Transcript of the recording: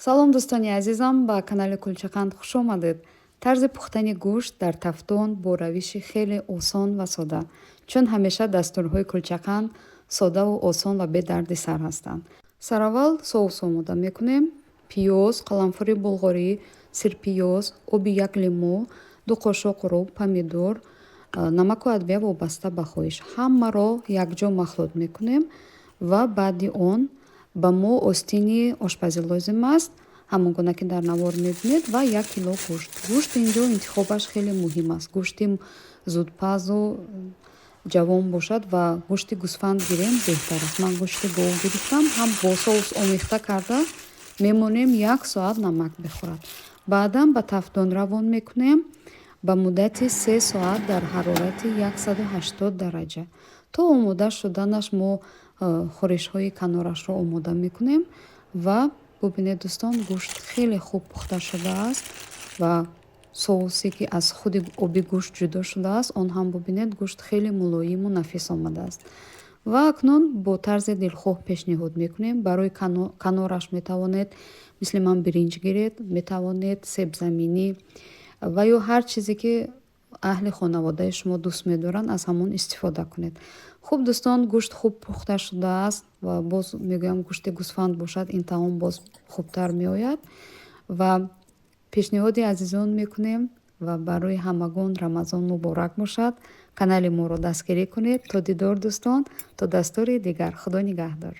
салом дӯстони азизам, ба канали Кулчақанд хуш омадед. Тарзи пухтани гӯшт дар тафтон бо равиши хеле осон ва сода. Чун ҳамеша дастурҳои Кулчақанд содаву осон ва бе дарди сар ҳастанд. Сараввал соус омода мекунем. Пиёз, қаламфури булғорӣ, сирпиёз, оби 1 лимо, 2 қошоқ рӯғ, помидор, намаку адвия вобаста ба хоҳиш. Ҳамаро якҷо махлут мекунем ва баъди он ба мо остини ошпазӣ лозим аст, ҳамон гуна ки дар навор мебинед, ва 1 кило гӯшт. Гӯшт инҷо интихобаш хеле муҳим аст. Гӯшти зудпазу ҷавон бошад ва гӯшти гӯсфанд гирем беҳтар аст. Ман гӯшти гов гирифтам, ҳам бо соус омехта карда мемонем 1 соат намак бихӯрад. Баъдан ба тафтон равон мекунем ба муддати 3 соат дар ҳарорати 180 дараҷа. То омода шуданаш мо хӯришҳои канорашро омода мекунем ва бубинед дӯстон, гӯшт хеле хуб пухта шудааст ва соусе ки аз худи оби гӯшт ҷудо шудааст, он ҳам бубинед гӯшт хеле мулоиму нафис омадааст. Ва акнун бо тарзи дилхоҳ пешниҳод мекунем. Барои канораш метавонед мисли ман биринҷ гиред, метавонед себзаминӣ ва ё ҳар чизе ки аҳли хонаводаи шумо дӯст медоранд, аз ҳамон истифода кунед. Хуб дӯстон, гӯшт хуб пухта шудааст ва боз мегӯям гӯшти гӯсфанд бошад, ин таом боз хубтар меояд ва пешниҳоди азизон мекунем ва барои ҳамагон Рамазон муборак бошад. Канали моро дастгирӣ кунед. То дидор дӯстон, то дастури дигар. Худо нигаҳдор.